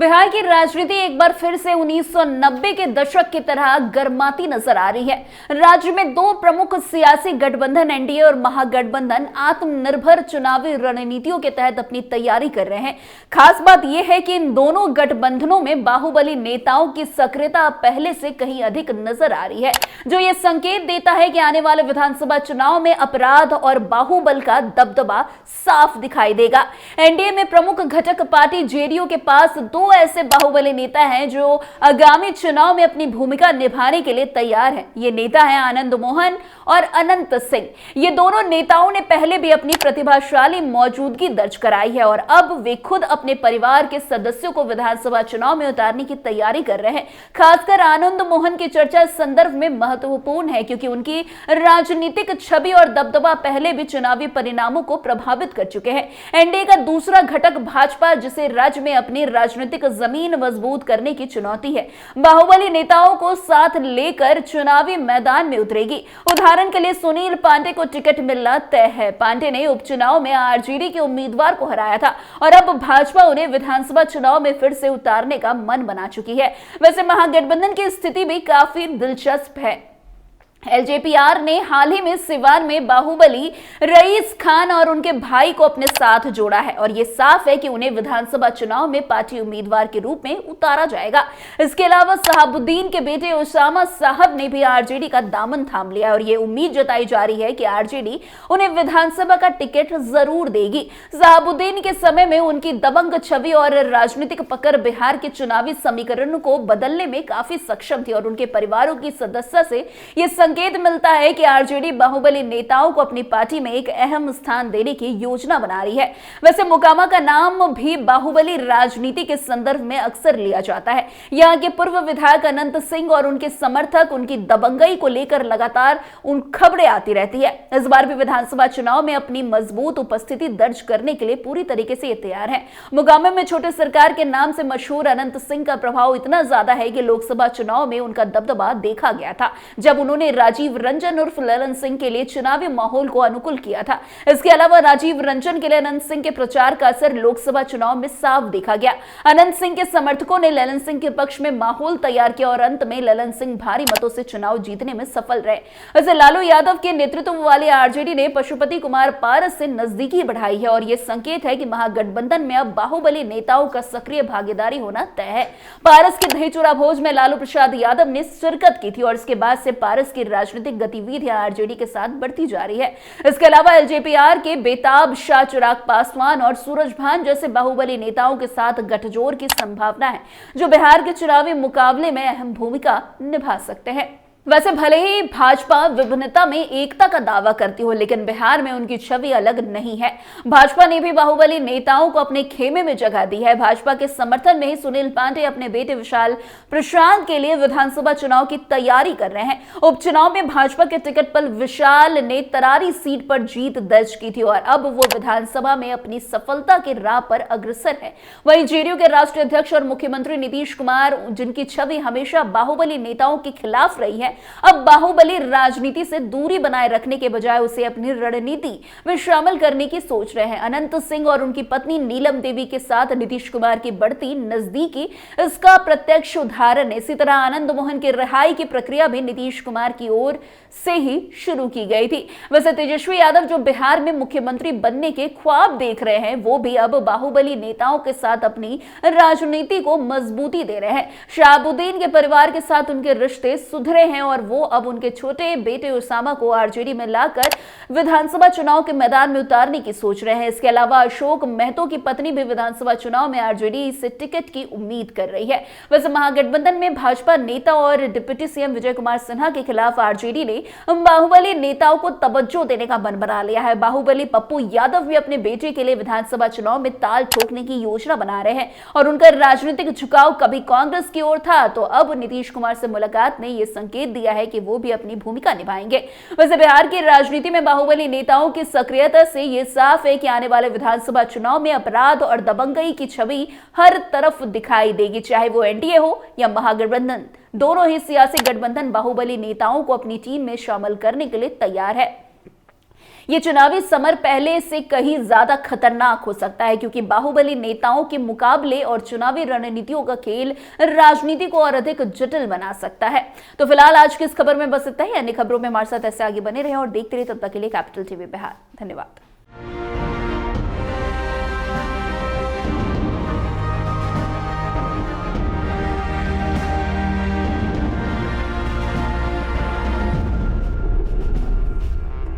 बिहार की राजनीति एक बार फिर से 1990 के दशक की तरह गर्माती नजर आ रही है। राज्य में दो प्रमुख सियासी गठबंधन एनडीए और महागठबंधन आत्मनिर्भर चुनावी रणनीतियों के तहत अपनी तैयारी कर रहे हैं। खास बात यह है कि इन दोनों गठबंधनों में बाहुबली नेताओं की सक्रियता पहले से कहीं अधिक नजर आ रही है, जो ये संकेत देता है कि आने वाले विधानसभा चुनाव में अपराध और बाहुबल का दबदबा साफ दिखाई देगा। एनडीए में प्रमुख घटक पार्टी जेडीयू के पास दो ऐसे बाहुबली नेता हैं जो आगामी चुनाव में अपनी भूमिका निभाने के लिए तैयार हैं। ये नेता हैं आनंद मोहन और अनंत सिंह। ये दोनों नेताओं ने पहले भी अपनी प्रतिभाशाली मौजूदगी दर्ज कराई है और अब वे खुद अपने परिवार के सदस्यों को विधानसभा चुनाव में उतारने की तैयारी कर रहे हैं। खासकर आनंद मोहन की चर्चा इस संदर्भ में महत्वपूर्ण है क्योंकि उनकी राजनीतिक छवि और दबदबा पहले भी चुनावी परिणामों को प्रभावित कर चुके हैं। एनडीए का दूसरा घटक भाजपा, जिसे राज्य में अपनी राजनीतिक जमीन मजबूत करने की चुनौती है, बाहुबली नेताओं को साथ लेकर चुनावी मैदान में उतरेगी। उदाहरण के लिए सुनील पांडे को टिकट मिलना तय है। पांडे ने उपचुनाव में आरजेडी के उम्मीदवार को हराया था और अब भाजपा उन्हें विधानसभा चुनाव में फिर से उतारने का मन बना चुकी है। वैसे महागठबंधन की स्थिति भी काफी दिलचस्प है। एलजेपीआर ने हाल ही में सिवान में बाहुबली रईस खान और उनके भाई को अपने साथ जोड़ा है और यह साफ है कि उन्हें विधानसभा चुनाव में पार्टी उम्मीदवार के रूप में उतारा जाएगा। इसके अलावा शहाबुद्दीन के बेटे उसामा साहब ने भी आरजेडी का दामन थाम लिया और यह उम्मीद जताई जा रही है कि आरजेडी उन्हें विधानसभा का टिकट जरूर देगी। शहाबुद्दीन के समय में उनकी दबंग छवि और राजनीतिक पकड़ बिहार के चुनावी समीकरण को बदलने में काफी सक्षम थी और उनके परिवारों की सदस्यता से यह संकेत मिलता है कि आरजेडी बाहुबली नेताओं को अपनी पार्टी में एक अहम स्थान देने की योजना बना रही है। वैसे मोकामा का नाम भी बाहुबली राजनीति के संदर्भ में अक्सर लिया जाता है। यहां के पूर्व विधायक अनंत सिंह और उनके समर्थक उनकी दबंगई को लेकर लगातार खबरें आती रहती है। इस बार भी विधानसभा चुनाव में अपनी मजबूत उपस्थिति दर्ज करने के लिए पूरी तरीके से तैयार है। मोकामा में छोटे सरकार के नाम से मशहूर अनंत सिंह का प्रभाव इतना ज्यादा है कि लोकसभा चुनाव में उनका दबदबा देखा गया था, जब उन्होंने राजीव रंजन उर्फ ललन सिंह के लिए चुनावी माहौल को अनुकूल किया था। इसके अलावा राजीव रंजन के लिए अनंत सिंह के प्रचार का असर लोकसभा चुनाव में साफ देखा गया। अनंत सिंह के समर्थकों ने ललन सिंह के पक्ष में माहौल तैयार किया और अंत में ललन सिंह भारी मतों से चुनाव जीतने में सफल रहे। वैसे लालू यादव के नेतृत्व वाली आरजेडी ने पशुपति कुमार पारस से नजदीकी बढ़ाई है और यह संकेत है कि महागठबंधन में अब बाहुबली नेताओं का सक्रिय भागीदारी होना तय है। पारस की दहीचूड़ा भोज में लालू प्रसाद यादव ने शिरकत की थी और इसके बाद से पारस की राजनीतिक गतिविधियां आरजेडी के साथ बढ़ती जा रही है। इसके अलावा एलजेपीआर के बेताब शाह चिराग पासवान और सूरजभान जैसे बाहुबली नेताओं के साथ गठजोड़ की संभावना है, जो बिहार के चुनावी मुकाबले में अहम भूमिका निभा सकते हैं। वैसे भले ही भाजपा विभिन्नता में एकता का दावा करती हो, लेकिन बिहार में उनकी छवि अलग नहीं है। भाजपा ने भी बाहुबली नेताओं को अपने खेमे में जगह दी है। भाजपा के समर्थन में ही सुनील पांडे अपने बेटे विशाल प्रशांत के लिए विधानसभा चुनाव की तैयारी कर रहे हैं। उपचुनाव में भाजपा के टिकट पर विशाल ने तरारी सीट पर जीत दर्ज की थी और अब वो विधानसभा में अपनी सफलता के राह पर अग्रसर है। वहीं जेडीयू के राष्ट्रीय अध्यक्ष और मुख्यमंत्री नीतीश कुमार, जिनकी छवि हमेशा बाहुबली नेताओं के खिलाफ रही है, अब बाहुबली राजनीति से दूरी बनाए रखने के बजाय उसे अपनी रणनीति में शामिल करने की सोच रहे हैं। अनंत सिंह और उनकी पत्नी नीलम देवी के साथ नीतीश कुमार की बढ़ती नजदीकी इसका प्रत्यक्ष उदाहरण है। इसी तरह आनंद मोहन की रिहाई की प्रक्रिया भी नीतीश कुमार की ओर से ही शुरू की गई थी। वैसे तेजस्वी यादव, जो बिहार में मुख्यमंत्री बनने के ख्वाब देख रहे हैं, वो भी अब बाहुबली नेताओं के साथ अपनी राजनीति को मजबूती दे रहे हैं। शहाबुद्दीन के परिवार के साथ उनके रिश्ते सुधरे हैं और वो अब उनके छोटे बेटे उसामा को आरजेडी में लाकर विधानसभा चुनाव के मैदान में उतारने की सोच रहे हैं। इसके अलावा अशोक महतो की पत्नी भी विधानसभा चुनाव में आरजेडी से टिकट की उम्मीद कर रही है। वैसे महागठबंधन में भाजपा नेता और डिप्टी सीएम विजय कुमार सिन्हा के खिलाफ आरजेडी ने बाहुबली नेताओं को तवज्जो देने का मन बना लिया है। बाहुबली पप्पू यादव भी अपने बेटे के लिए विधानसभा चुनाव में ताल ठोकने की योजना बना रहे हैं और उनका राजनीतिक झुकाव कभी कांग्रेस की ओर था, तो अब नीतीश कुमार से मुलाकात ने यह संकेत दिया है कि वो भी अपनी भूमिका निभाएंगे। वैसे बिहार की राजनीति में बाहुबली नेताओं की सक्रियता से यह साफ है कि आने वाले विधानसभा चुनाव में अपराध और दबंगई की छवि हर तरफ दिखाई देगी, चाहे वो एनडीए हो या महागठबंधन। दोनों ही सियासी गठबंधन बाहुबली नेताओं को अपनी टीम में शामिल करने के लिए तैयार है। ये चुनावी समर पहले से कहीं ज्यादा खतरनाक हो सकता है, क्योंकि बाहुबली नेताओं के मुकाबले और चुनावी रणनीतियों का खेल राजनीति को और अधिक जटिल बना सकता है। तो फिलहाल आज की इस खबर में बस इतना ही। अन्य खबरों में हमारे साथ ऐसे आगे बने रहे और देखते रहे। तब तक के लिए कैपिटल टीवी बिहार। धन्यवाद।